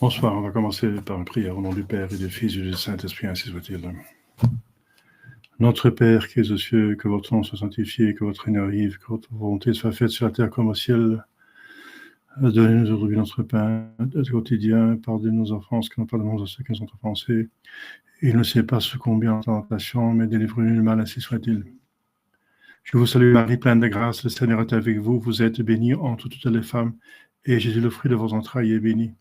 Bonsoir, on va commencer par une prière au nom du Père et du Fils et du Saint-Esprit, ainsi soit-il. Notre Père qui es aux cieux, que votre nom soit sanctifié, que votre règne arrive, que votre volonté soit faite sur la terre comme au ciel. Donnez-nous aujourd'hui notre pain quotidien, pardonnez nos offenses, que nous pardonnons à ceux qui nous ont offensés. Et ne sait pas succomber en tentation, mais délivrez-nous du mal, ainsi soit-il. Je vous salue Marie, pleine de grâce, le Seigneur est avec vous. Vous êtes bénie entre toutes les femmes, et Jésus, le fruit de vos entrailles, est béni.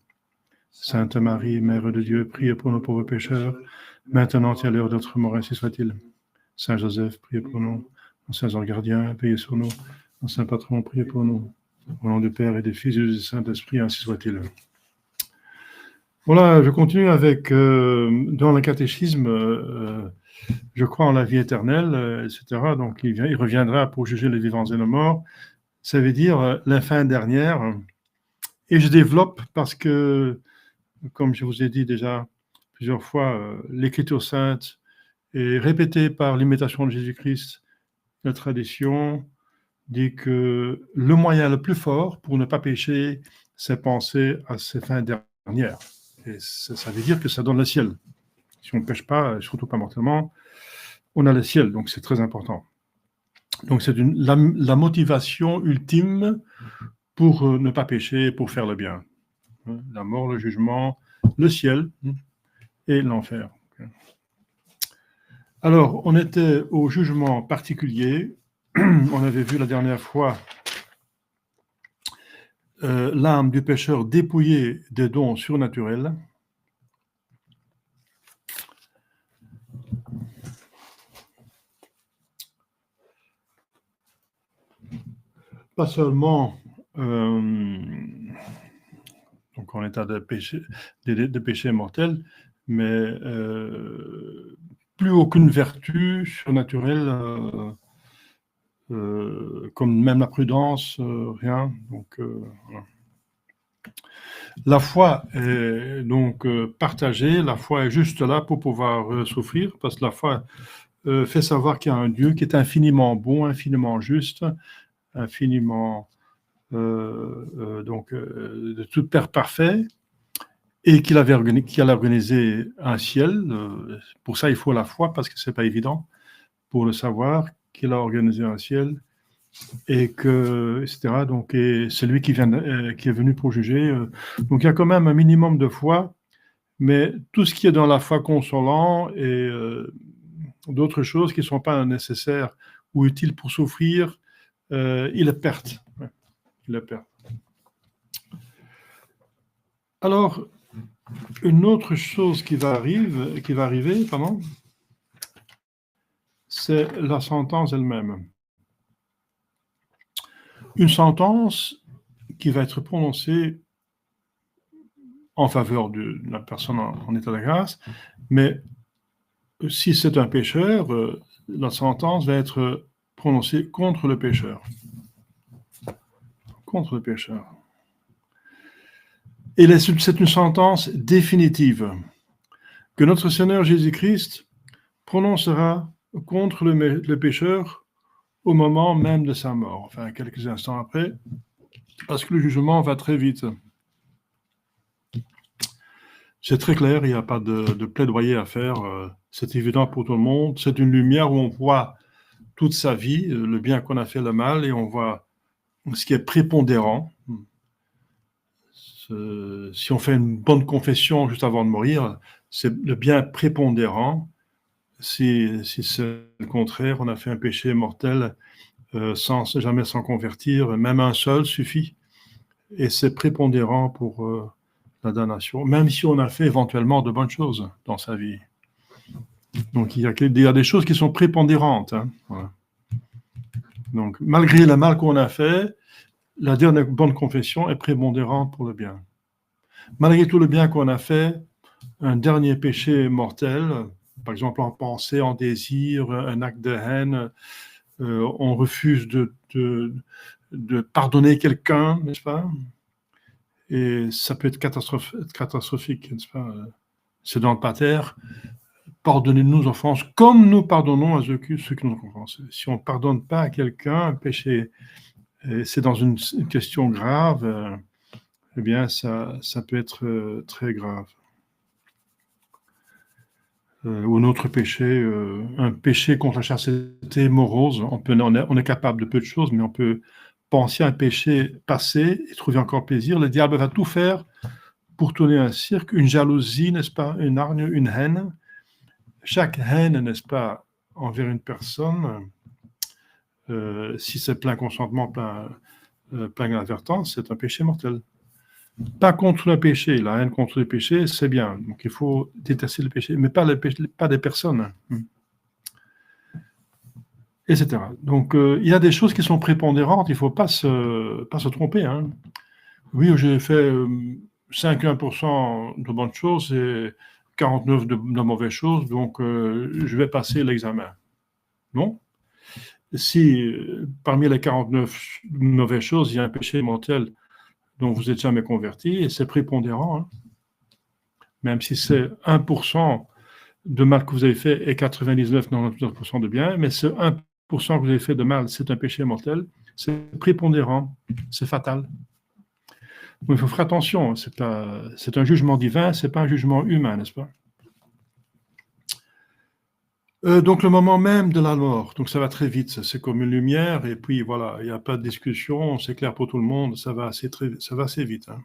Sainte Marie, Mère de Dieu, priez pour nos pauvres pécheurs, maintenant et à l'heure de notre mort, ainsi soit-il. Saint Joseph, priez pour nous. Saint anges gardiens, veillez sur nous. Saint Patron, priez pour nous. Au nom du Père et du Fils et du Saint-Esprit, ainsi soit-il. Voilà, je continue avec, dans le catéchisme, je crois en la vie éternelle, etc. Donc, il reviendra pour juger les vivants et les morts. Ça veut dire la fin dernière. Et je développe parce que, comme je vous ai dit déjà plusieurs fois, l'Écriture sainte est répétée par l'imitation de Jésus-Christ. La tradition dit que le moyen le plus fort pour ne pas pécher, c'est penser à ces fins dernières. Et ça veut dire que ça donne le ciel. Si on ne pêche pas, surtout pas mortellement, on a le ciel, donc c'est très important. Donc c'est la motivation ultime pour ne pas pécher, pour faire le bien. La mort, le jugement, le ciel et l'enfer. Alors, on était au jugement particulier. On avait vu la dernière fois l'âme du pécheur dépouillée des dons surnaturels. Pas seulement donc en état de péché mortel, mais plus aucune vertu surnaturelle, comme même la prudence, rien. Donc, voilà. La foi est donc partagée, la foi est juste là pour pouvoir souffrir, parce que la foi fait savoir qu'il y a un Dieu qui est infiniment bon, infiniment juste, infiniment de tout Père parfait, et qu'il a organisé un ciel. Pour ça, il faut la foi, parce que ce n'est pas évident pour le savoir, qu'il a organisé un ciel, et que, etc. Donc, et c'est lui qui est venu pour juger. Donc, il y a quand même un minimum de foi, mais tout ce qui est dans la foi consolant et d'autres choses qui ne sont pas nécessaires ou utiles pour souffrir, il le perd. Ouais, il le perd. Alors, une autre chose qui va arriver, c'est la sentence elle-même. Une sentence qui va être prononcée en faveur de la personne en état de grâce, mais si c'est un pécheur, la sentence va être prononcée contre le pécheur. Contre le pécheur. Et c'est une sentence définitive que notre Seigneur Jésus-Christ prononcera contre le pécheur au moment même de sa mort, enfin quelques instants après, parce que le jugement va très vite. C'est très clair, il n'y a pas de plaidoyer à faire, c'est évident pour tout le monde. C'est une lumière où on voit toute sa vie, le bien qu'on a fait, le mal, et on voit ce qui est prépondérant. Si on fait une bonne confession juste avant de mourir, c'est le bien prépondérant. Si c'est le contraire, on a fait un péché mortel jamais s'en convertir, même un seul suffit, et c'est prépondérant pour la damnation, même si on a fait éventuellement de bonnes choses dans sa vie. Donc il y a des choses qui sont prépondérantes. Hein, voilà. Donc malgré le mal qu'on a fait, la dernière bonne confession est prépondérante pour le bien. Malgré tout le bien qu'on a fait, un dernier péché mortel, par exemple en pensée, en désir, un acte de haine, on refuse de pardonner quelqu'un, n'est-ce pas? Et ça peut être catastrophique, n'est-ce pas? C'est dans le pater, pardonnez-nous nos offenses comme nous pardonnons à ceux qui nous ont offensés. Si on ne pardonne pas à quelqu'un un péché, c'est dans une question grave, eh bien, ça peut être très grave. Ou un autre péché, un péché contre la chasteté morose. On est capable de peu de choses, mais on peut penser à un péché passé et trouver encore plaisir. Le diable va tout faire pour tourner un cirque, une jalousie, n'est-ce pas, une hargne, une haine. Chaque haine, n'est-ce pas, envers une personne, si c'est plein consentement, plein d'inadvertance, c'est un péché mortel. Pas contre le péché, la haine contre le péché, c'est bien. Donc il faut détester le péché, mais pas des personnes, etc. Donc il y a des choses qui sont prépondérantes, il ne faut pas se tromper. Hein. Oui, j'ai fait 51% de bonnes choses et 49% de mauvaises choses, donc je vais passer l'examen. Non. Si parmi les 49 mauvaises choses, il y a un péché mortel dont vous n'êtes jamais converti, et c'est prépondérant, hein. Même si c'est 1% de mal que vous avez fait et 99,99% de bien, mais ce 1% que vous avez fait de mal, c'est un péché mortel, c'est prépondérant, c'est fatal. Donc il faut faire attention, c'est un jugement divin, ce n'est pas un jugement humain, n'est-ce pas? Donc le moment même de la mort, donc ça va très vite, c'est comme une lumière, et puis voilà, il n'y a pas de discussion, c'est clair pour tout le monde, ça va assez vite. Hein.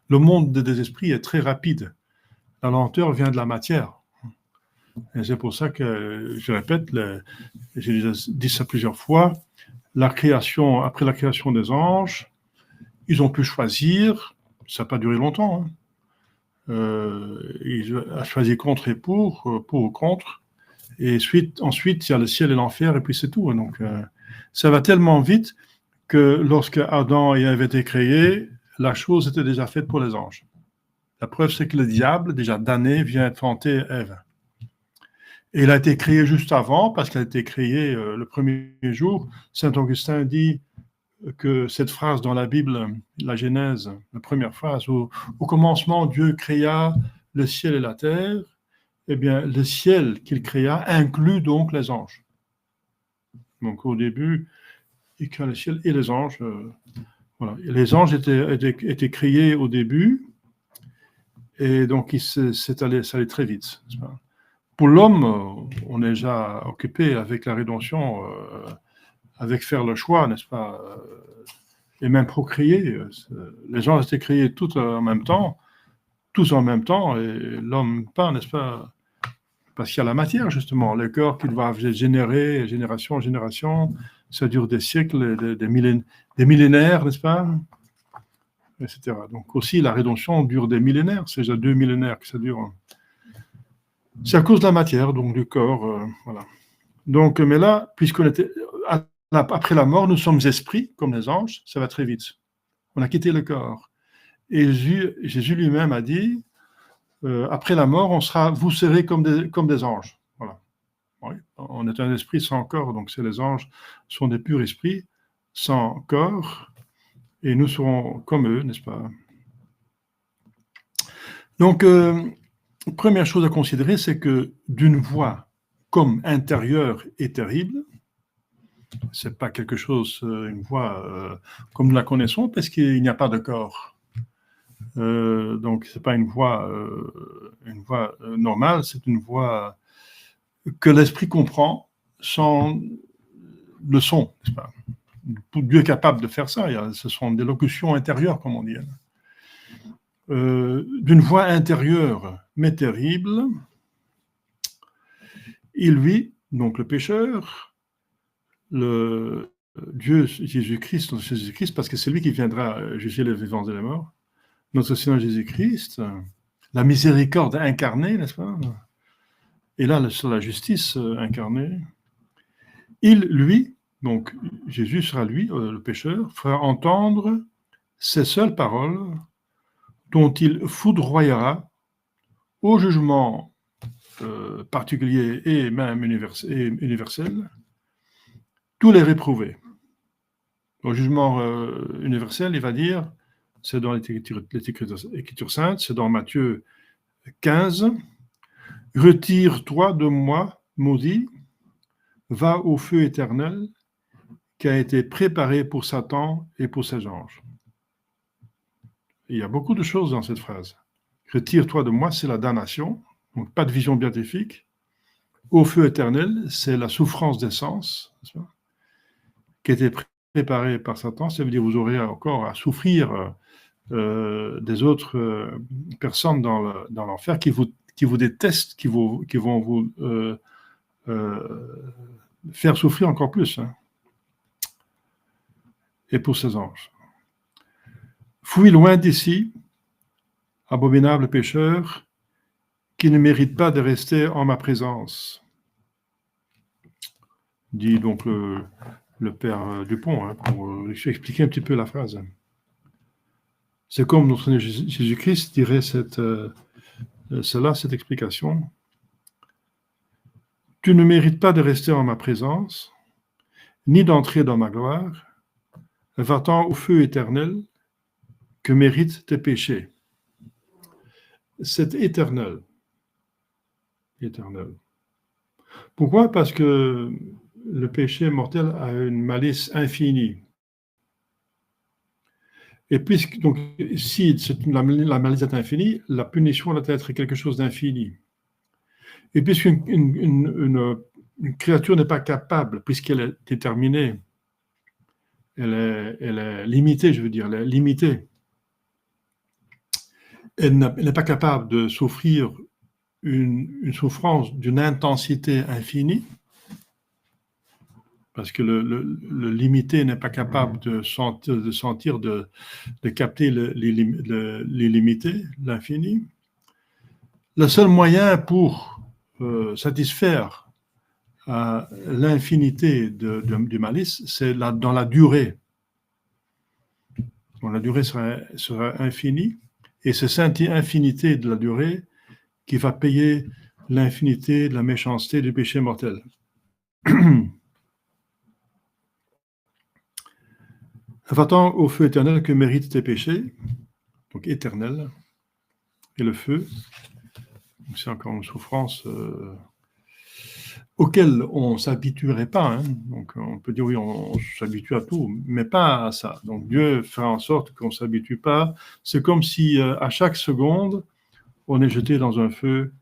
Le monde des esprits est très rapide. La lenteur vient de la matière. Et c'est pour ça que, je répète, j'ai déjà dit ça plusieurs fois, après la création des anges, ils ont pu choisir, ça n'a pas duré longtemps, hein. Ils ont choisi contre et pour ou contre, et ensuite il y a le ciel et l'enfer, et puis c'est tout. Donc ça va tellement vite que lorsque Adam et Ève avaient été créés, la chose était déjà faite pour les anges. La preuve, c'est que le diable, déjà damné, vient tenter Ève. Et il a été créé juste avant, parce qu'il a été créé le premier jour. Saint Augustin dit que cette phrase dans la Bible, la Genèse, la première phrase, au commencement, Dieu créa le ciel et la terre, eh bien, le ciel qu'il créa inclut donc les anges. Donc, au début, il créa le ciel et les anges. Voilà. Et les anges étaient créés au début, et donc ça allait très vite. Pour l'homme, on est déjà occupé avec la rédemption, avec faire le choix, n'est-ce pas, et même procréer. Les gens étaient créés tous en même temps, et l'homme pas, n'est-ce pas, parce qu'il y a la matière, justement, le corps qu'il va générer, génération en génération, ça dure des siècles, des millénaires, n'est-ce pas, etc. Donc aussi, la rédemption dure des millénaires, c'est déjà 2 millénaires que ça dure. C'est à cause de la matière, donc du corps, voilà. Donc, mais là, puisqu'on était après la mort, nous sommes esprits, comme les anges, ça va très vite. On a quitté le corps. Et Jésus lui-même a dit, après la mort, vous serez comme des anges. Voilà. Oui, on est un esprit sans corps, donc les anges sont des purs esprits, sans corps, et nous serons comme eux, n'est-ce pas? Donc, première chose à considérer, c'est que d'une voix comme intérieure et terrible, c'est pas quelque chose, une voix comme nous la connaissons, parce qu'il n'y a pas de corps. Donc, c'est pas une voix normale, c'est une voix que l'esprit comprend sans le son, n'est-ce pas? Dieu est capable de faire ça. Ce sont des locutions intérieures, comme on dit. D'une voix intérieure, mais terrible, il lui, donc le pécheur, le Dieu Jésus-Christ, parce que c'est lui qui viendra juger les vivants et les morts, notre Seigneur Jésus-Christ, la miséricorde incarnée, n'est-ce pas? Et là, sur la justice incarnée, il, lui, donc Jésus sera lui, le pécheur, fera entendre ces seules paroles dont il foudroyera au jugement particulier et même universel tous les réprouvés. Au jugement universel, il va dire, c'est dans l'Écriture sainte, c'est dans Matthieu 15, « Retire-toi de moi, maudit, va au feu éternel qui a été préparé pour Satan et pour ses anges. » il y a beaucoup de choses dans cette phrase. Retire-toi de moi, c'est la damnation, donc pas de vision béatifique. Au feu éternel, c'est la souffrance des sens, qui a été préparée par Satan. Ça veut dire que vous aurez encore à souffrir des autres personnes dans l'enfer qui vous détestent, qui vont vous faire souffrir encore plus. Hein. Et pour ces anges. Fuis loin d'ici, abominable pécheur, qui ne mérite pas de rester en ma présence. Dit donc le père Dupont, hein, pour expliquer un petit peu la phrase. C'est comme notre Seigneur Jésus-Christ dirait cette explication. Tu ne mérites pas de rester en ma présence, ni d'entrer dans ma gloire. Va-t'en au feu éternel que méritent tes péchés. C'est éternel. Éternel. Pourquoi? Parce que le péché mortel a une malice infinie. Et puisque, donc, si la malice est infinie, la punition doit être quelque chose d'infini. Et puisqu'une créature n'est pas capable, puisqu'elle est déterminée, elle est limitée, je veux dire, elle est limitée. Elle n'est pas capable de souffrir une souffrance d'une intensité infinie, parce que le limité n'est pas capable de capter l'illimité, l'infini. Le seul moyen pour satisfaire l'infinité du malice, c'est dans la durée. Donc, la durée sera infinie, et c'est cette infinité de la durée qui va payer l'infinité de la méchanceté du péché mortel. Va-t'en au feu éternel que méritent tes péchés, donc éternel, et le feu, c'est encore une souffrance auquel on ne s'habituerait pas. Hein. Donc on peut dire oui, on s'habitue à tout, mais pas à ça. Donc Dieu fait en sorte qu'on ne s'habitue pas. C'est comme si à chaque seconde, on est jeté dans un feu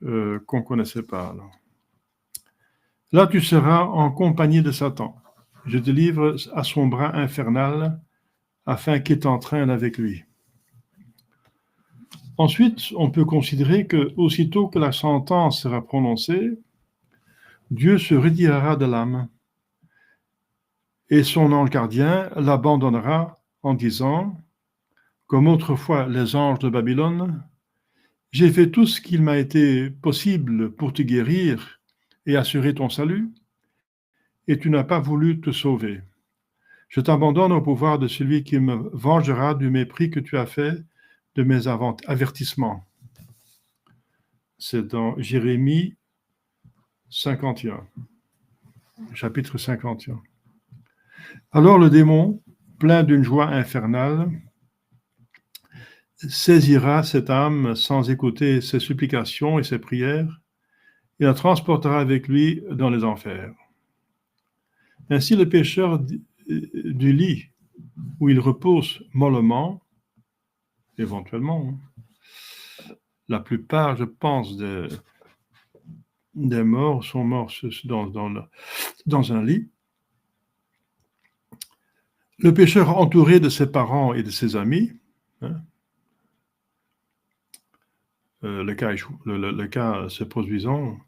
qu'on ne connaissait pas. Là, tu seras en compagnie de Satan. Je te livre à son bras infernal afin qu'il t'entraîne avec lui. Ensuite, on peut considérer que aussitôt que la sentence sera prononcée, Dieu se retirera de l'âme et son ange gardien l'abandonnera en disant, comme autrefois les anges de Babylone, j'ai fait tout ce qu'il m'a été possible pour te guérir et assurer ton salut, et tu n'as pas voulu te sauver. Je t'abandonne au pouvoir de celui qui me vengera du mépris que tu as fait de mes avertissements. C'est dans Jérémie 51, chapitre 51. Alors le démon, plein d'une joie infernale, saisira cette âme sans écouter ses supplications et ses prières, et la transportera avec lui dans les enfers. Ainsi le pécheur du lit où il repose mollement, éventuellement, la plupart, je pense, des morts sont morts dans un lit. Le pécheur entouré de ses parents et de ses amis, hein, le cas se produisant,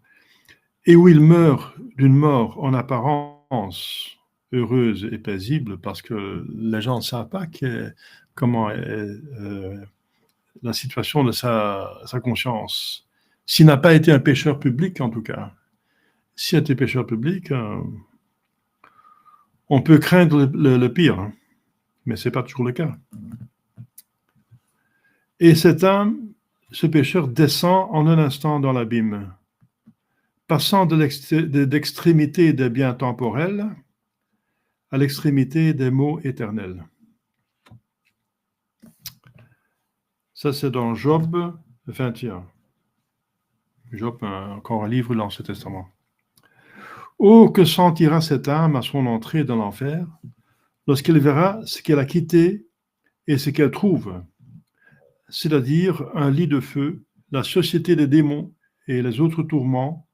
et où il meurt d'une mort en apparence heureuse et paisible, parce que les gens ne savent pas comment est la situation de sa conscience. S'il n'a pas été un pécheur public, en tout cas. S'il a été pécheur public, on peut craindre le pire, hein, mais ce n'est pas toujours le cas. Et cet homme, ce pécheur, descend en un instant dans l'abîme, passant d'extrémité des biens temporels à l'extrémité des maux éternels. Ça, c'est dans Job 21. Job, encore un livre de l'Ancien Testament. Oh, que sentira cette âme à son entrée dans l'enfer lorsqu'elle verra ce qu'elle a quitté et ce qu'elle trouve. c'est-à-dire un lit de feu, la société des démons et les autres tourments,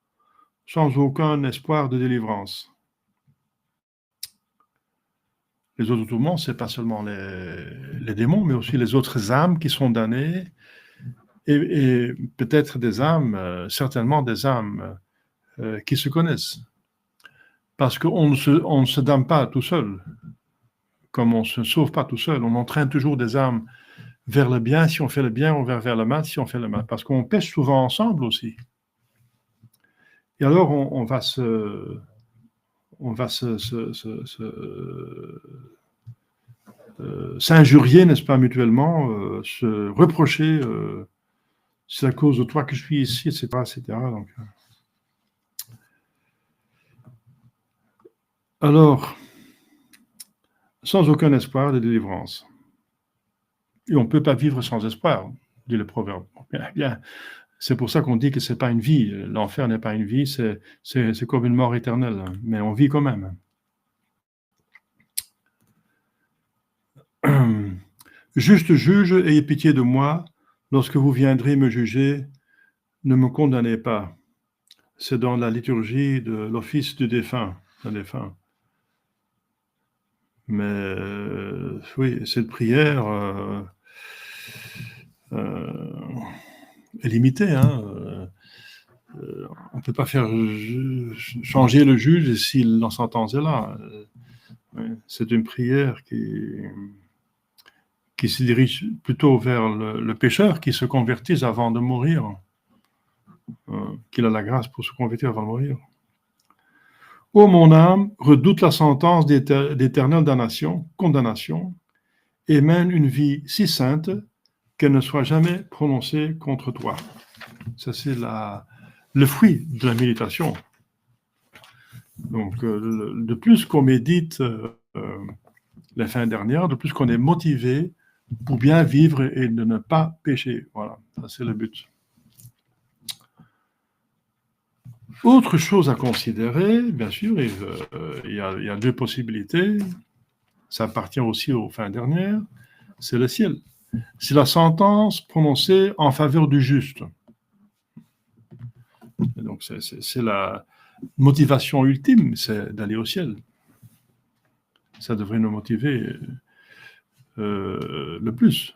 sans aucun espoir de délivrance. Les autres tourments, ce n'est pas seulement les démons, mais aussi les autres âmes qui sont damnées, et peut-être des âmes, certainement des âmes qui se connaissent. Parce qu'on ne se damne pas tout seul, comme on ne se sauve pas tout seul. On entraîne toujours des âmes vers le bien. Si on fait le bien, on va vers le mal si on fait le mal. Parce qu'on pêche souvent ensemble aussi. Et alors, on va s'injurier, n'est-ce pas, mutuellement, se reprocher, c'est à cause de toi que je suis ici, etc., etc. Donc, alors, sans aucun espoir de délivrance. Et on ne peut pas vivre sans espoir, dit le proverbe. Bien, c'est pour ça qu'on dit que ce n'est pas une vie. L'enfer n'est pas une vie, c'est comme une mort éternelle. Mais on vit quand même. Juste juge, ayez pitié de moi. Lorsque vous viendrez me juger, ne me condamnez pas. C'est dans la liturgie de l'office du défunt, d'un défunt. Mais oui, cette prière est limitée. On ne peut pas faire changer le juge si la sentence est là. C'est une prière qui se dirige plutôt vers le pécheur qui se convertisse avant de mourir, qu'il a la grâce pour se convertir avant de mourir. Ô mon âme, redoute la sentence d'éternelle condamnation, et mène une vie si sainte qu'elle ne soit jamais prononcée contre toi. Ça, c'est le fruit de la méditation. Donc, de plus qu'on médite la fin dernière, de plus qu'on est motivé pour bien vivre et de ne pas pécher. Voilà, ça c'est le but. Autre chose à considérer, bien sûr, il y a deux possibilités. Ça appartient aussi aux fins dernières. C'est le ciel. C'est la sentence prononcée en faveur du juste. Et donc, c'est la motivation ultime, c'est d'aller au ciel. Ça devrait nous motiver le plus.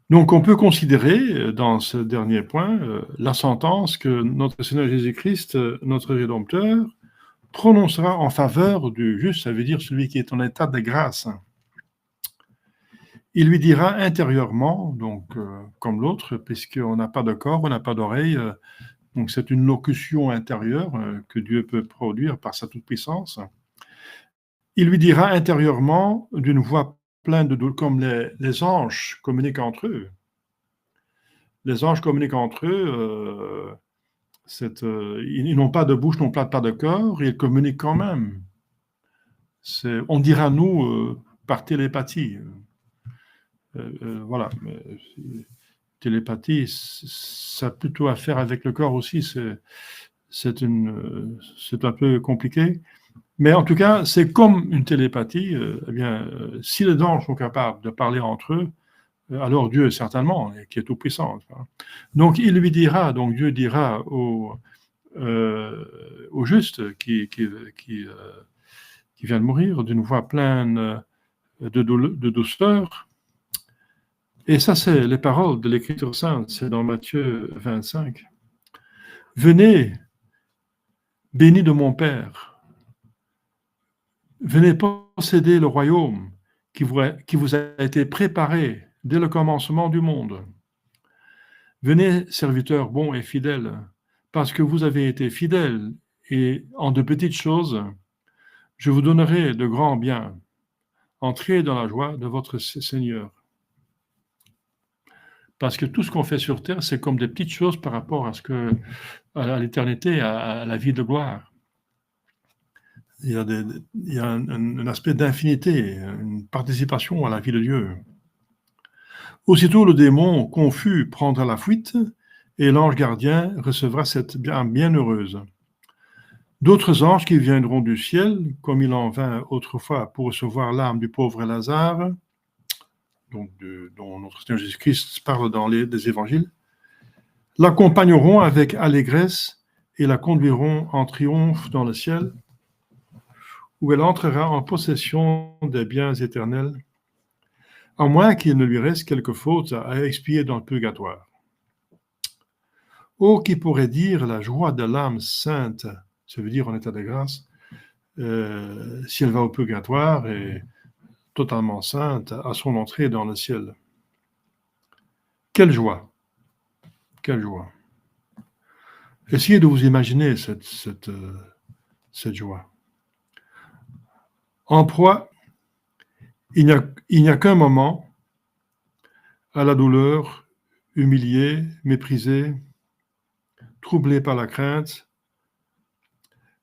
Donc, on peut considérer, dans ce dernier point, la sentence que notre Seigneur Jésus-Christ, notre Rédempteur, prononcera en faveur du juste, ça veut dire celui qui est en état de grâce. Il lui dira intérieurement, donc comme l'autre, puisqu'on n'a pas de corps, on n'a pas d'oreille, donc c'est une locution intérieure que Dieu peut produire par sa toute-puissance. Il lui dira intérieurement, d'une voix pleine de douleur, comme les anges communiquent entre eux. Les anges communiquent entre eux, ils n'ont pas de bouche, n'ont pas de corps, ils communiquent quand même. On dira nous par télépathie. Voilà. Télépathie, ça a plutôt à faire avec le corps aussi, c'est un peu compliqué. Mais en tout cas, c'est comme une télépathie. Si les anges sont capables de parler entre eux, alors Dieu, certainement, qui est tout-puissant. Donc, Dieu dira au juste qui vient de mourir d'une voix pleine de douceur. Et ça, c'est les paroles de l'Écriture sainte, c'est dans Matthieu 25. Venez, bénis de mon Père, venez posséder le royaume qui vous a été préparé dès le commencement du monde. Venez, serviteurs bons et fidèles, parce que vous avez été fidèles et en de petites choses, je vous donnerai de grands biens. Entrez dans la joie de votre Seigneur. Parce que tout ce qu'on fait sur terre, c'est comme des petites choses par rapport à l'éternité, à la vie de gloire. Il y a un aspect d'infinité, une participation à la vie de Dieu. Aussitôt, le démon confus prendra la fuite et l'ange gardien recevra cette bienheureuse. D'autres anges qui viendront du ciel, comme il en vint autrefois pour recevoir l'âme du pauvre Lazare, donc dont notre Seigneur Jésus-Christ parle dans les évangiles, l'accompagneront avec allégresse et la conduiront en triomphe dans le ciel, où elle entrera en possession des biens éternels, à moins qu'il ne lui reste quelque faute à expier dans le purgatoire. Oh, qui pourrait dire la joie de l'âme sainte, ça veut dire en état de grâce, si elle va au purgatoire et totalement sainte à son entrée dans le ciel. Quelle joie! Quelle joie! Essayez de vous imaginer cette joie. En proie, il n'y a qu'un moment à la douleur, humilié, méprisé, troublé par la crainte.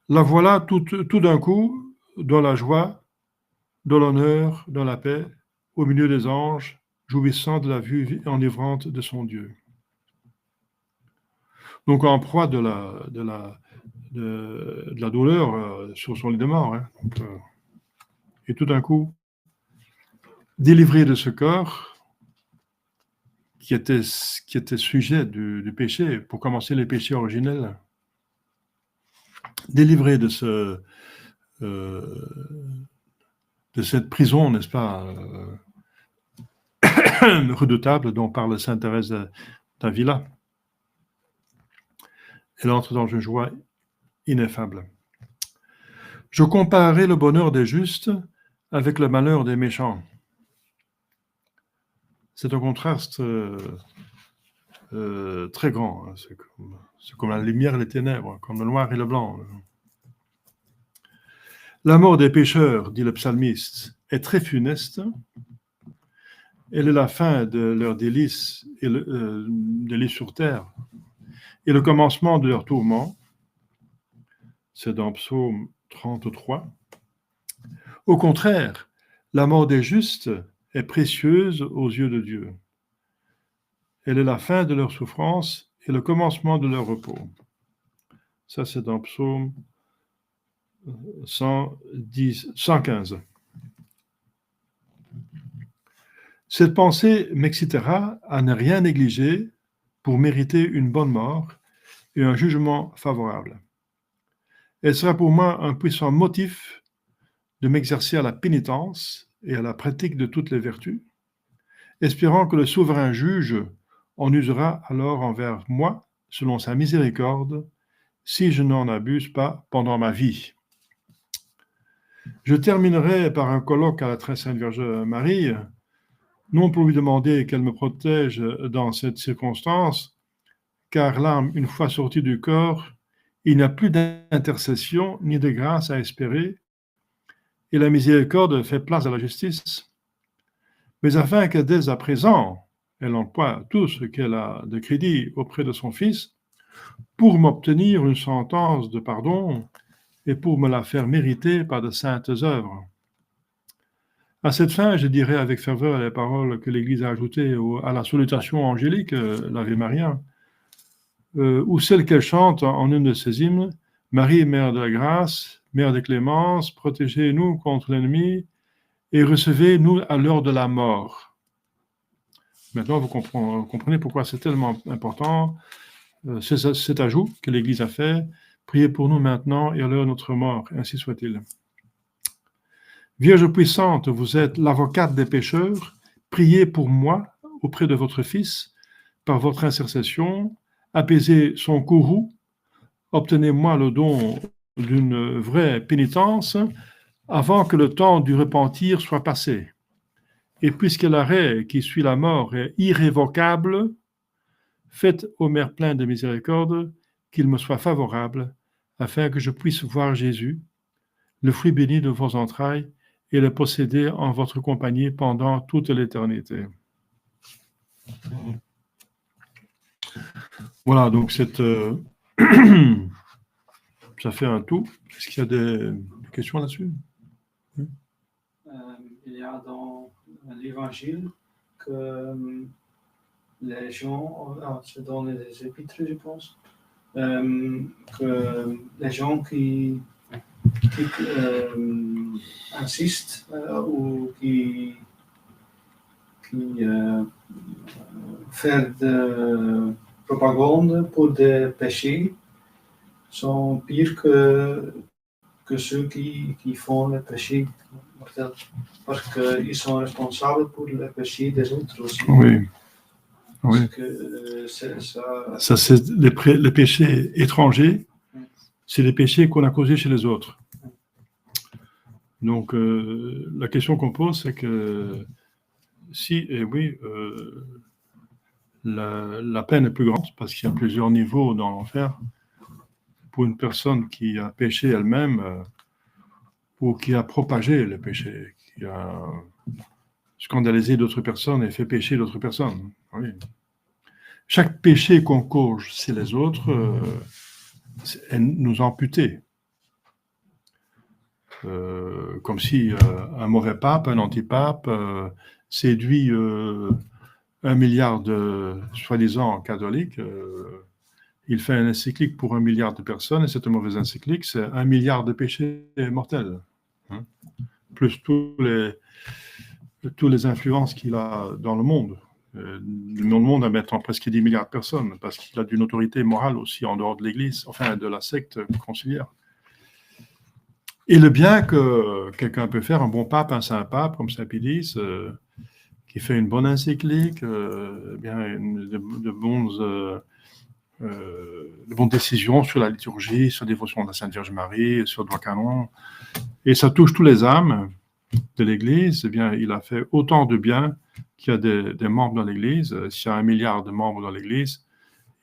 La voilà tout d'un coup dans la joie, dans l'honneur, dans la paix, au milieu des anges, jouissant de la vue enivrante de son Dieu. Donc en proie de la douleur sur son lit de mort. Hein. Donc, et tout d'un coup, délivré de ce corps qui était sujet du péché, pour commencer les péchés originels, délivré de cette prison, n'est-ce pas, redoutable dont parle sainte Thérèse d'Avila. Elle entre dans une joie ineffable. Je comparerai le bonheur des justes avec le malheur des méchants. C'est un contraste très grand. Hein. C'est comme la lumière et les ténèbres, comme le noir et le blanc. La mort des pécheurs, dit le psalmiste, est très funeste. Elle est la fin de leur délice, délice sur terre, et le commencement de leur tourment. C'est dans Psaume 33. Au contraire, la mort des justes est précieuse aux yeux de Dieu. Elle est la fin de leur souffrance et le commencement de leur repos. Ça, c'est dans Psaume 115. Cette pensée m'excitera à ne rien négliger pour mériter une bonne mort et un jugement favorable. Elle sera pour moi un puissant motif de m'exercer à la pénitence et à la pratique de toutes les vertus, espérant que le souverain juge en usera alors envers moi selon sa miséricorde, si je n'en abuse pas pendant ma vie. Je terminerai par un colloque à la très sainte Vierge Marie, non pour lui demander qu'elle me protège dans cette circonstance, car l'âme, une fois sortie du corps, il n'y a plus d'intercession ni de grâce à espérer, et la miséricorde fait place à la justice. Mais afin que dès à présent, elle emploie tout ce qu'elle a de crédit auprès de son Fils, pour m'obtenir une sentence de pardon et pour me la faire mériter par de saintes œuvres. À cette fin, je dirai avec ferveur les paroles que l'Église a ajoutées à la salutation angélique, l'Ave Maria, ou celle qu'elle chante en une de ses hymnes, Marie, Mère de la grâce, Mère de clémence, protégez-nous contre l'ennemi et recevez-nous à l'heure de la mort. Maintenant, vous comprenez pourquoi c'est tellement important, cet ajout que l'Église a fait. Priez pour nous maintenant et à l'heure de notre mort, ainsi soit-il. Vierge puissante, vous êtes l'avocate des pécheurs, priez pour moi auprès de votre Fils, par votre intercession, apaisez son courroux, obtenez-moi le don d'une vraie pénitence avant que le temps du repentir soit passé. Et puisque l'arrêt qui suit la mort est irrévocable, faites ô Mère pleine de miséricorde qu'il me soit favorable, afin que je puisse voir Jésus, le fruit béni de vos entrailles, et le posséder en votre compagnie pendant toute l'éternité. Voilà, donc ça fait un tout. Est-ce qu'il y a des questions là-dessus? Il y a dans l'Évangile que les gens, c'est dans les Épîtres, je pense, que les gens qui insistent ou qui qui faire de propagande pour des péchés sont pires que ceux qui font le péché mortel. Parce qu'ils sont responsables pour le péché des autres aussi. Oui. Parce Oui. que ça. Ça, c'est les péchés étrangers, c'est les péchés qu'on a causés chez les autres. Donc, la question qu'on pose, c'est que si, et oui, la peine est plus grande parce qu'il y a plusieurs niveaux dans l'enfer. Pour une personne qui a péché elle-même ou qui a propagé le péché, qui a scandalisé d'autres personnes et fait pécher d'autres personnes. Oui. Chaque péché qu'on cause chez les autres nous amputer. Comme si un mauvais pape, un antipape, séduit 1 milliard de soi-disant catholiques. Il fait un encyclique pour 1 milliard de personnes, et cette mauvaise encyclique, c'est 1 milliard de péchés mortels. Hein, plus tous les influences qu'il a dans le monde. Le monde a maintenant presque 10 milliards de personnes, parce qu'il a d'une autorité morale aussi en dehors de l'Église, enfin de la secte conciliaire. Et le bien que quelqu'un peut faire, un bon pape, un saint pape, comme Saint Pie X, qui fait une bonne encyclique, de bonnes décisions sur la liturgie, sur la dévotion de la Sainte Vierge Marie, sur le droit canon, et ça touche tous les âmes de l'Église. Eh bien, il a fait autant de bien qu'il y a des membres dans l'Église. S'il y a 1 milliard de membres dans l'Église,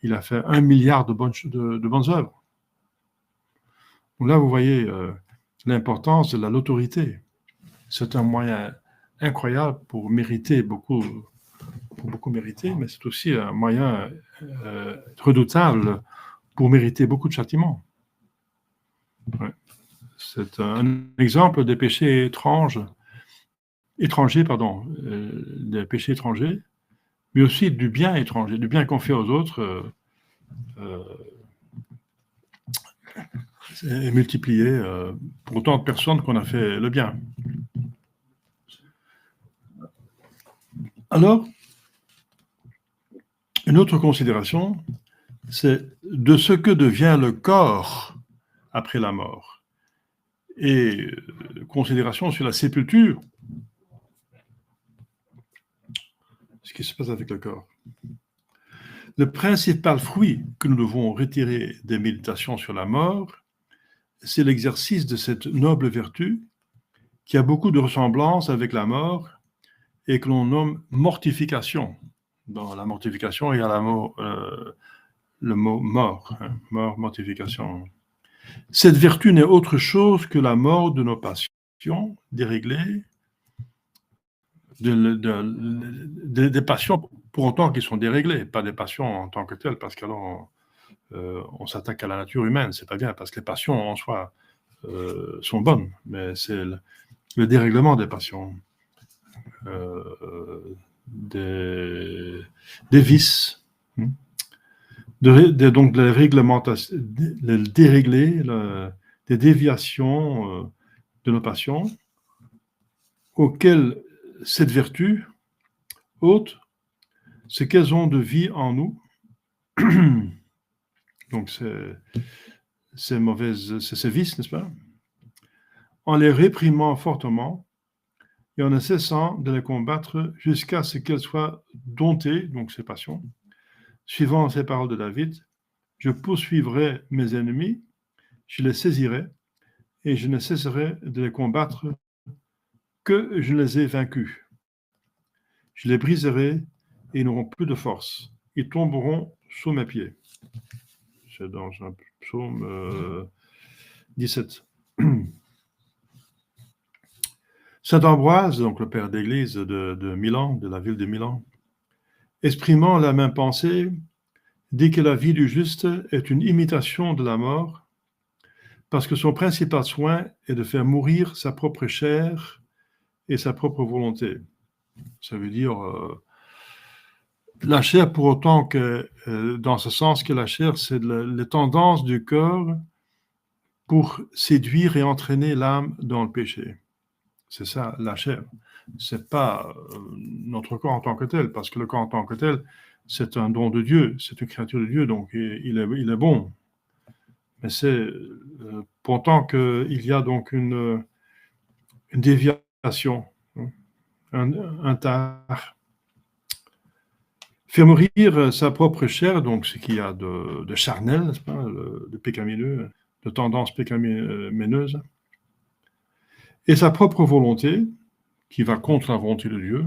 il a fait 1 milliard de bonnes œuvres. Donc là, vous voyez l'importance de l'autorité. C'est un moyen incroyable pour mériter beaucoup mériter, mais c'est aussi un moyen redoutable pour mériter beaucoup de châtiments. Ouais. C'est un exemple des péchés étrangers, des péchés étrangers, mais aussi du bien étranger, du bien qu'on fait aux autres, est multiplié pour autant de personnes qu'on a fait le bien. Alors, une autre considération, c'est de ce que devient le corps après la mort. Et considération sur la sépulture, ce qui se passe avec le corps. Le principal fruit que nous devons retirer des méditations sur la mort, c'est l'exercice de cette noble vertu qui a beaucoup de ressemblances avec la mort et que l'on nomme mortification. Dans la mortification, il y a le mot mort, hein, mort, mortification. Cette vertu n'est autre chose que la mort de nos passions déréglées, des passions pour autant qu'ils sont déréglées, pas des passions en tant que telles, parce qu'alors on s'attaque à la nature humaine, c'est pas bien, parce que les passions en soi sont bonnes, mais c'est le dérèglement des passions, des vices, donc les réglementations, le dérégler, des déviations de nos passions, auxquelles cette vertu haute, c'est qu'elles ont de vie en nous. Donc c'est mauvaises, c'est ces vices, n'est-ce pas? En les réprimant fortement et en ne cessant de les combattre jusqu'à ce qu'elles soient domptées, donc ces passions. Suivant ces paroles de David, je poursuivrai mes ennemis, je les saisirai et je ne cesserai de les combattre que je les ai vaincus. Je les briserai et ils n'auront plus de force. Ils tomberont sous mes pieds. C'est dans un psaume 17. Saint Ambroise, donc le père d'église de Milan, de la ville de Milan, exprimant la même pensée, dit que la vie du juste est une imitation de la mort, parce que son principal soin est de faire mourir sa propre chair et sa propre volonté. Ça veut dire la chair pour autant que, dans ce sens que la chair, c'est les tendances du corps pour séduire et entraîner l'âme dans le péché. C'est ça, la chair. c'est pas notre corps en tant que tel, parce que le corps en tant que tel, c'est un don de Dieu, c'est une créature de Dieu, donc il est bon. Mais c'est pourtant qu'il y a donc une déviation, un tard. Faire mourir sa propre chair, donc ce qu'il y a de charnel, n'est-ce pas, de pécamineux, de tendance pécamineuse, et sa propre volonté, qui va contre la volonté de Dieu,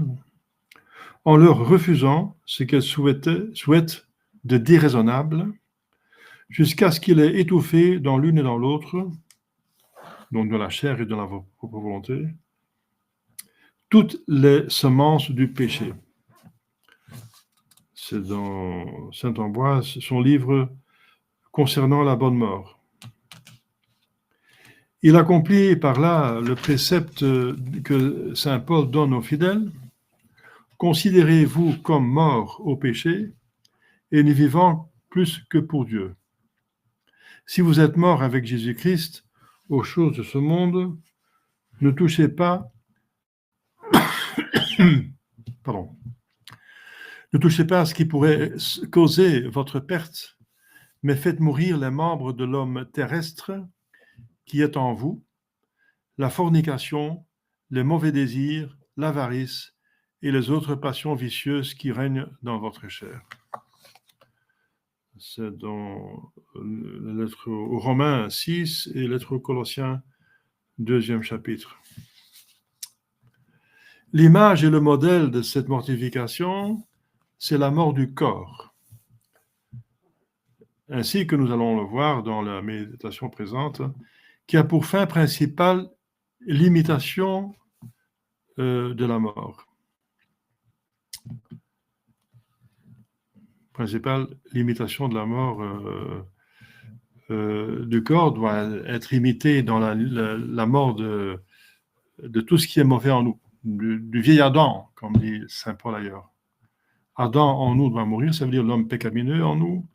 en leur refusant ce qu'elle souhaite de déraisonnable, jusqu'à ce qu'il ait étouffé dans l'une et dans l'autre, donc de la chair et de la propre volonté, toutes les semences du péché. C'est dans saint Ambroise, son livre concernant la bonne mort. Il accomplit par là le précepte que saint Paul donne aux fidèles. Considérez-vous comme morts au péché et ne vivant plus que pour Dieu. Si vous êtes morts avec Jésus-Christ aux choses de ce monde, ne touchez pas pardon, ne touchez pas à ce qui pourrait causer votre perte, mais faites mourir les membres de l'homme terrestre qui est en vous, la fornication, les mauvais désirs, l'avarice et les autres passions vicieuses qui règnent dans votre chair. C'est dans la lettre aux Romains 6 et la lettre aux Colossiens 2e chapitre. L'image et le modèle de cette mortification, c'est la mort du corps. Ainsi que nous allons le voir dans la méditation présente, qui a pour fin principale l'imitation de la mort. Principale l'imitation de la mort du corps doit être imitée dans la mort de tout ce qui est mauvais en nous, du vieil Adam, comme dit saint Paul ailleurs. Adam en nous doit mourir, ça veut dire l'homme pécamineux en nous,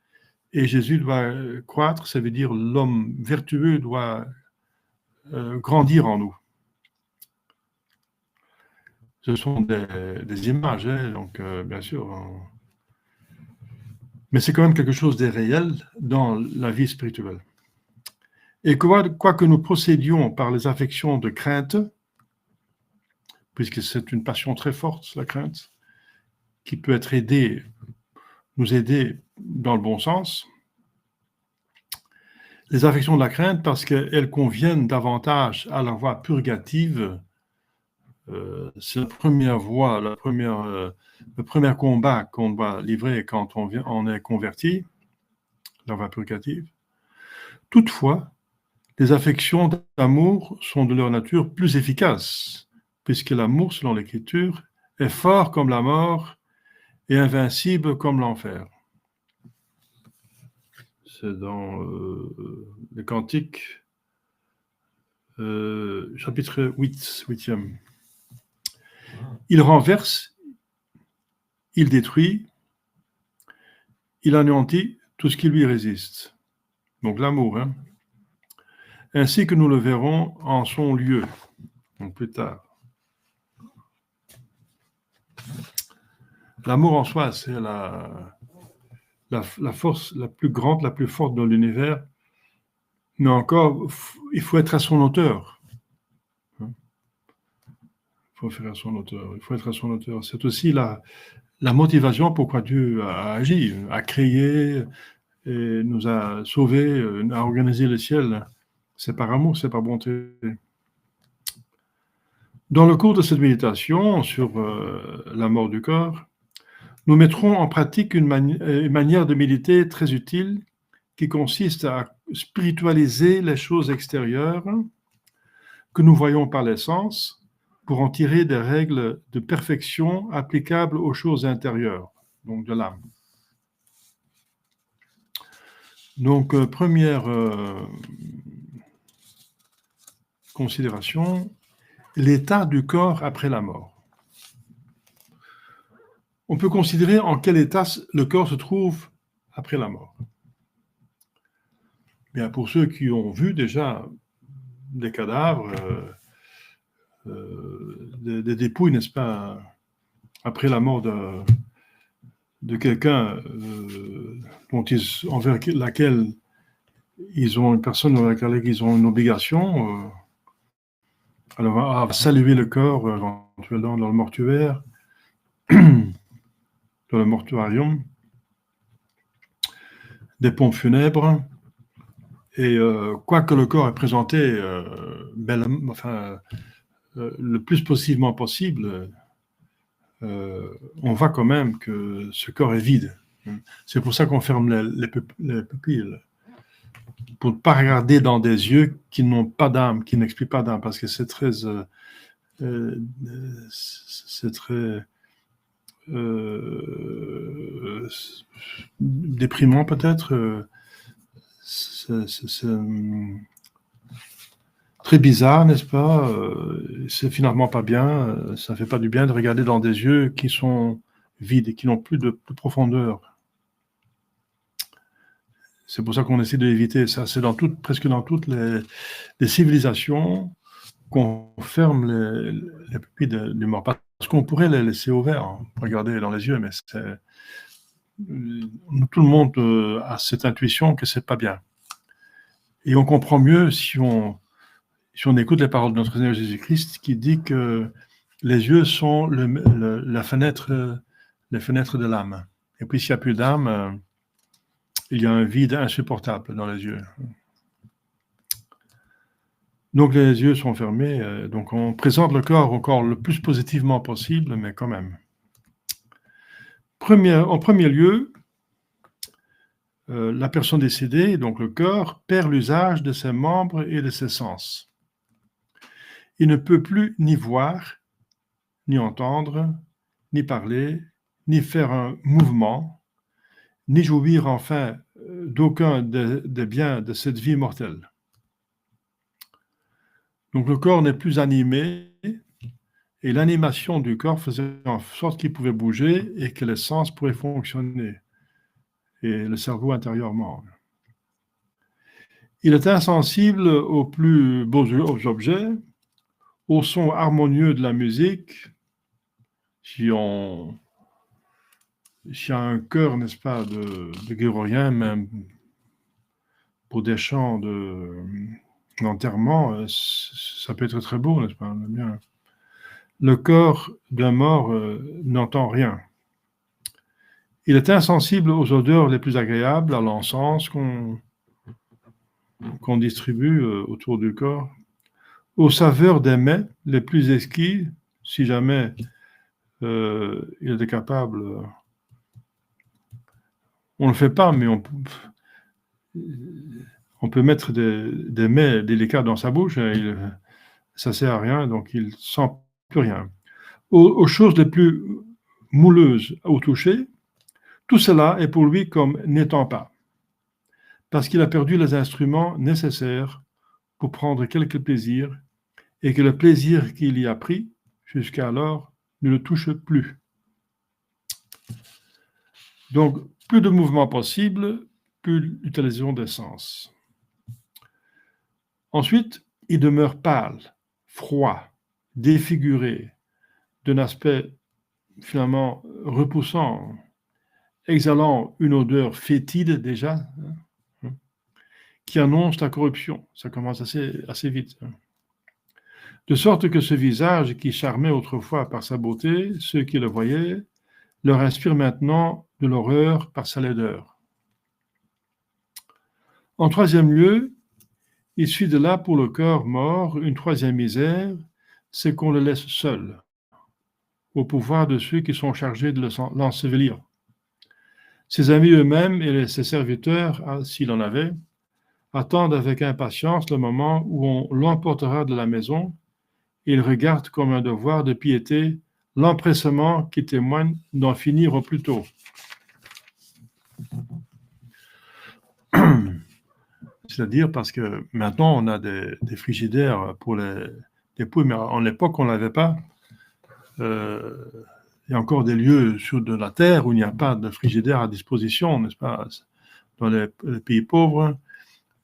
et Jésus doit croître, ça veut dire l'homme vertueux doit grandir en nous. Ce sont des images, hein, donc bien sûr. Mais c'est quand même quelque chose de réel dans la vie spirituelle. Et quoi que nous procédions par les affections de crainte, puisque c'est une passion très forte, la crainte, qui peut être nous aider dans le bon sens, les affections de la crainte, parce qu'elles conviennent davantage à la voie purgative, c'est la première voie, le premier combat qu'on doit livrer quand on est converti, la voie purgative. Toutefois, les affections d'amour sont de leur nature plus efficaces, puisque l'amour, selon l'Écriture, est fort comme la mort et invincible comme l'enfer. C'est dans les Cantiques, chapitre 8e. Il renverse, il détruit, il anéantit tout ce qui lui résiste. Donc l'amour, hein. Ainsi que nous le verrons en son lieu, donc plus tard. L'amour en soi, c'est la force la plus grande, la plus forte de l'univers, mais encore, il faut être à son hauteur. Il faut faire à son hauteur. Il faut être à son hauteur. C'est aussi la motivation pourquoi Dieu a agi, a créé, et nous a sauvés, a organisé le ciel. C'est par amour, c'est par bonté. Dans le cours de cette méditation sur la mort du corps, nous mettrons en pratique une manière de méditer très utile qui consiste à spiritualiser les choses extérieures que nous voyons par les sens pour en tirer des règles de perfection applicables aux choses intérieures, donc de l'âme. Donc, première considération, l'état du corps après la mort. On peut considérer en quel état le corps se trouve après la mort. Bien, pour ceux qui ont vu déjà des cadavres, des dépouilles, n'est-ce pas, après la mort de quelqu'un envers laquelle ils ont une personne envers laquelle ils ont une obligation. Alors, à saluer le corps éventuellement dans le mortuaire, dans le mortuarium, des pompes funèbres. Et quoique le corps est présenté le plus possiblement possible, on voit quand même que ce corps est vide. C'est pour ça qu'on ferme les pupilles, pour ne pas regarder dans des yeux qui n'ont pas d'âme, qui n'expliquent pas d'âme, parce que c'est très déprimant peut-être. C'est très bizarre, n'est-ce pas? C'est finalement pas bien. Ça ne fait pas du bien de regarder dans des yeux qui sont vides et qui n'ont plus de profondeur. C'est pour ça qu'on essaie de l'éviter. Ça, c'est presque dans toutes les civilisations qu'on ferme les pupilles du mort. Parce qu'on pourrait les laisser ouverts, regarder dans les yeux, mais tout le monde a cette intuition que c'est pas bien. Et on comprend mieux si on écoute les paroles de notre Seigneur Jésus-Christ qui dit que les yeux sont les fenêtres de l'âme. Et puis s'il n'y a plus d'âme, il y a un vide insupportable dans les yeux. Donc les yeux sont fermés, donc on présente le corps encore le plus positivement possible, mais quand même. En premier lieu, la personne décédée, donc le corps, perd l'usage de ses membres et de ses sens. Il ne peut plus ni voir, ni entendre, ni parler, ni faire un mouvement, ni jouir enfin d'aucun des biens de cette vie mortelle. Donc le corps n'est plus animé et l'animation du corps faisait en sorte qu'il pouvait bouger et que les sens pouvaient fonctionner et le cerveau intérieurement. Il est insensible aux plus beaux objets, au son harmonieux de la musique. Si on a un cœur, n'est-ce pas, de grégorien, même pour des chants d'enterrement, ça peut être très beau, n'est-ce pas? Bien. Le corps d'un mort n'entend rien. Il est insensible aux odeurs les plus agréables, à l'encens qu'on distribue autour du corps, aux saveurs des mets les plus exquis, si jamais il était capable. On ne le fait pas, mais on peut mettre des mets délicats dans sa bouche, ça ne sert à rien, donc il ne sent plus rien. Aux choses les plus mouleuses au toucher, tout cela est pour lui comme n'étant pas, parce qu'il a perdu les instruments nécessaires pour prendre quelque plaisir, et que le plaisir qu'il y a pris jusqu'alors ne le touche plus. Donc, plus de mouvement possible, plus d'utilisation des sens. Ensuite, il demeure pâle, froid, défiguré, d'un aspect finalement repoussant, exhalant une odeur fétide déjà, qui annonce la corruption. Ça commence assez vite. De sorte que ce visage qui charmait autrefois par sa beauté, ceux qui le voyaient, leur inspire maintenant de l'horreur par sa laideur. En troisième lieu, il suit de là pour le corps mort une troisième misère, c'est qu'on le laisse seul, au pouvoir de ceux qui sont chargés de l'ensevelir. Ses amis eux-mêmes et ses serviteurs, s'il en avait, attendent avec impatience le moment où on l'emportera de la maison, et ils regardent comme un devoir de piété l'empressement qui témoigne d'en finir au plus tôt. C'est-à-dire parce que maintenant, on a des frigidaires pour les dépouilles, mais en l'époque, on ne l'avait pas. Il y a encore des lieux sur de la terre où il n'y a pas de frigidaire à disposition, n'est-ce pas, dans les pays pauvres.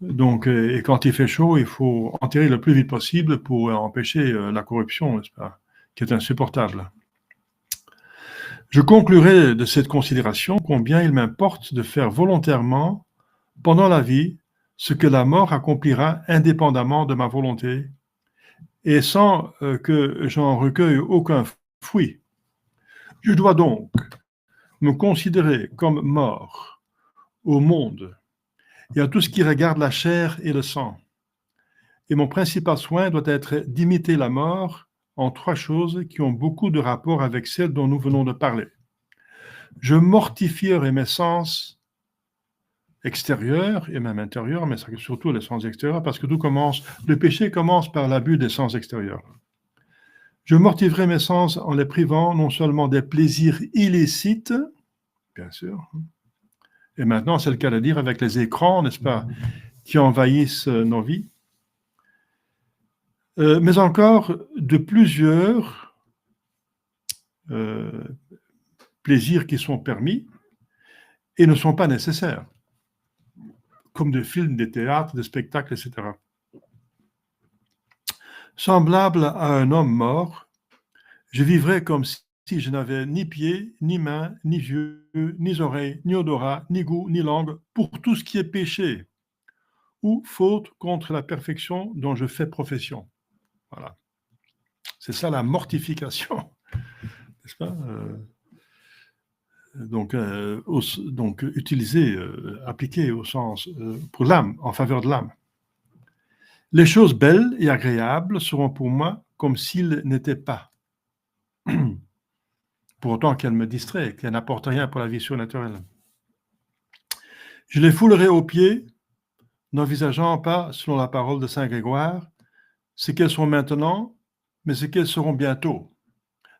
Donc, et quand il fait chaud, il faut enterrer le plus vite possible pour empêcher la corruption, n'est-ce pas? qui est insupportable. Je conclurai de cette considération combien il m'importe de faire volontairement, pendant la vie, ce que la mort accomplira indépendamment de ma volonté, et sans que j'en recueille aucun fruit. Je dois donc me considérer comme mort au monde et à tout ce qui regarde la chair et le sang. Et mon principal soin doit être d'imiter la mort en 3 choses qui ont beaucoup de rapport avec celles dont nous venons de parler. Je mortifierai mes sens extérieurs et même intérieurs, mais surtout les sens extérieurs, parce que le péché commence par l'abus des sens extérieurs. Je mortifierai mes sens en les privant non seulement des plaisirs illicites, bien sûr, et maintenant c'est le cas de dire avec les écrans, n'est-ce pas, qui envahissent nos vies, mais encore de plusieurs plaisirs qui sont permis et ne sont pas nécessaires, comme des films, des théâtres, des spectacles, etc. Semblable à un homme mort, je vivrais comme si je n'avais ni pieds, ni mains, ni yeux, ni oreilles, ni odorat, ni goût, ni langue, pour tout ce qui est péché ou faute contre la perfection dont je fais profession. Voilà. C'est ça la mortification, n'est-ce pas donc utilisé, appliqué au sens pour l'âme, en faveur de l'âme. Les choses belles et agréables seront pour moi comme s'ils n'étaient pas. Pour autant qu'elles me distraient, qu'elles n'apportent rien pour la vie surnaturelle. Je les foulerai aux pieds, n'envisageant pas, selon la parole de Saint Grégoire, ce qu'elles sont maintenant, mais ce qu'elles seront bientôt.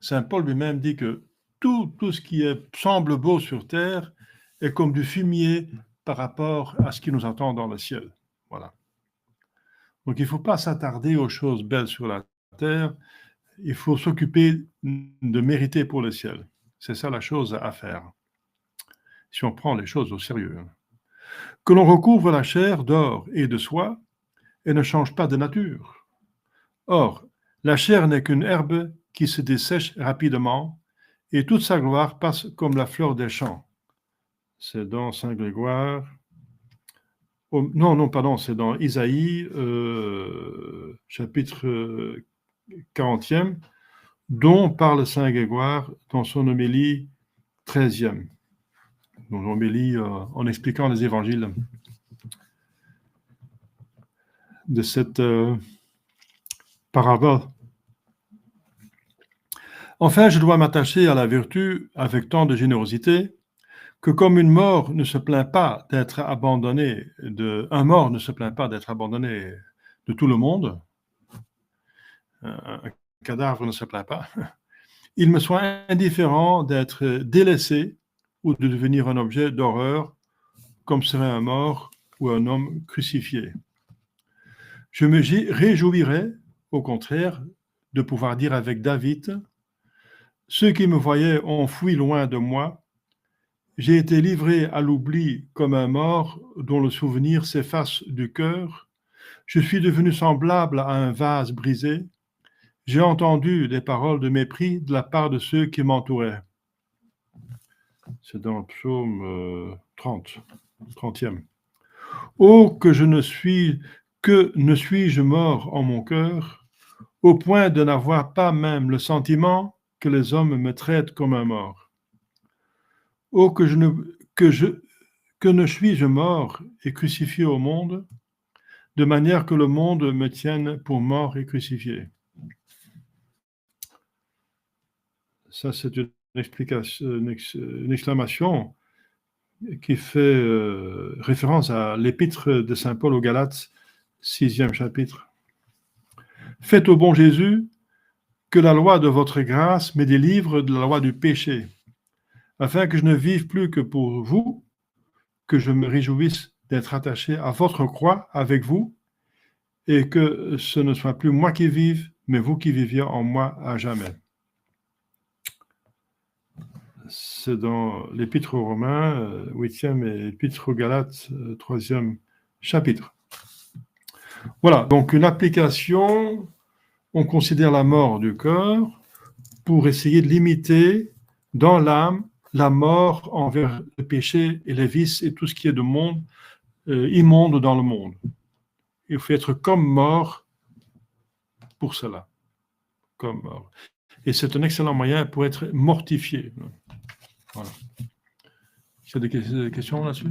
Saint Paul lui-même dit que tout ce qui semble beau sur terre est comme du fumier par rapport à ce qui nous attend dans le ciel. Voilà. Donc il ne faut pas s'attarder aux choses belles sur la terre, il faut s'occuper de mériter pour le ciel. C'est ça la chose à faire, si on prend les choses au sérieux. Que l'on recouvre la chair d'or et de soie et ne change pas de nature. Or, la chair n'est qu'une herbe qui se dessèche rapidement et toute sa gloire passe comme la fleur des champs. C'est dans Saint Grégoire. C'est dans Isaïe, chapitre 40e, dont parle Saint Grégoire dans son homélie 13e. Donc, homélie en expliquant les évangiles de cette parabole. Enfin, je dois m'attacher à la vertu avec tant de générosité que comme un mort ne se plaint pas d'être abandonné de tout le monde, un cadavre ne se plaint pas, il me soit indifférent d'être délaissé ou de devenir un objet d'horreur comme serait un mort ou un homme crucifié. Je me réjouirais, au contraire, de pouvoir dire avec David, « Ceux qui me voyaient ont fui loin de moi. J'ai été livré à l'oubli comme un mort dont le souvenir s'efface du cœur. Je suis devenu semblable à un vase brisé. J'ai entendu des paroles de mépris de la part de ceux qui m'entouraient. » C'est dans le psaume 30e. « Oh, que ne suis-je mort en mon cœur, au point de n'avoir pas même le sentiment que les hommes me traitent comme un mort. Oh, que ne suis-je mort et crucifié au monde, de manière que le monde me tienne pour mort et crucifié. » Ça, c'est une exclamation qui fait référence à l'épître de Saint Paul aux Galates, 6e chapitre. « Faites au bon Jésus que la loi de votre grâce me délivre de la loi du péché, afin que je ne vive plus que pour vous, que je me réjouisse d'être attaché à votre croix avec vous, et que ce ne soit plus moi qui vive, mais vous qui viviez en moi à jamais. » C'est dans l'Épître aux Romains, 8e, et l'Épître aux Galates, 3e chapitre. Voilà, donc une application, on considère la mort du corps pour essayer de limiter dans l'âme la mort envers le péché et les vices et tout ce qui est de monde, immonde dans le monde. Il faut être comme mort pour cela. Comme mort. Et c'est un excellent moyen pour être mortifié. Voilà. Il y a des questions là-dessus?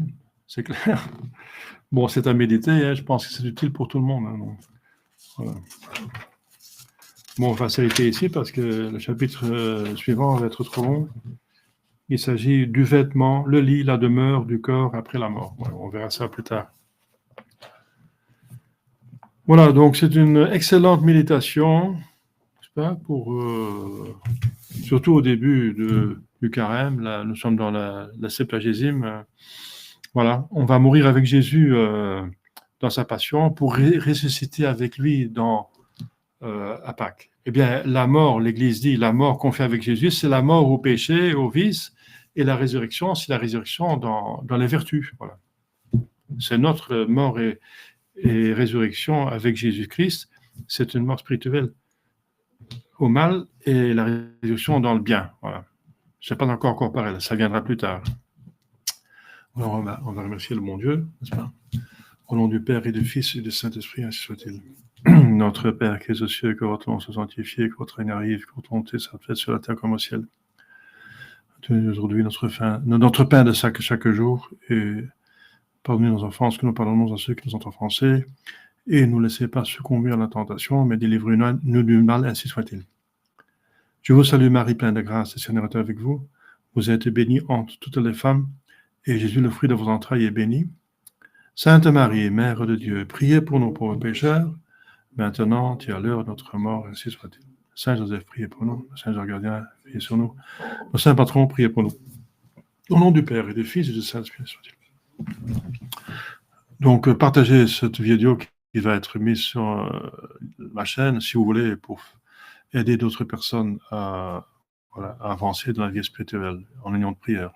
C'est clair? Bon, c'est à méditer, hein, je pense que c'est utile pour tout le monde. Hein, donc, voilà. Bon, on va s'arrêter ici parce que le chapitre suivant va être trop long. Il s'agit du vêtement, le lit, la demeure du corps après la mort. Voilà, on verra ça plus tard. Voilà, donc c'est une excellente méditation, pas, pour, surtout au début du carême. Là, nous sommes dans la septuagésime. Voilà, on va mourir avec Jésus dans sa passion pour ressusciter avec lui à Pâques. Eh bien, la mort, l'Église dit, la mort qu'on fait avec Jésus, c'est la mort au péché, au vice, et la résurrection, c'est la résurrection dans les vertus. Voilà. C'est notre mort et résurrection avec Jésus-Christ, c'est une mort spirituelle au mal et la résurrection dans le bien. Voilà. Je n'ai pas encore comparé, ça viendra plus tard. Alors on va remercier le bon Dieu, n'est-ce pas? Au nom du Père et du Fils et du Saint-Esprit, ainsi soit-il. Notre Père qui es aux cieux, que votre nom soit sanctifié, que votre règne arrive, que votre volonté soit faite sur la terre comme au ciel. Donne-nous aujourd'hui notre pain de chaque jour, et pardonnez nos offenses, que nous pardonnons à ceux qui nous ont offensés, et ne nous laissez pas succomber à la tentation, mais délivrez-nous du mal, ainsi soit-il. Je vous salue Marie, pleine de grâce, le Seigneur est avec vous. Vous êtes bénie entre toutes les femmes, et Jésus, le fruit de vos entrailles, est béni. Sainte Marie, Mère de Dieu, priez pour nos pauvres pécheurs, maintenant et à l'heure de notre mort, ainsi soit-il. Saint Joseph, priez pour nous. Saint Jean Gardien, priez sur nous. Nos saints patrons, priez pour nous. Au nom du Père et du Fils et du Saint-Esprit, soit-il. Donc, partagez cette vidéo qui va être mise sur ma chaîne, si vous voulez, pour aider d'autres personnes à avancer dans la vie spirituelle, en union de prière.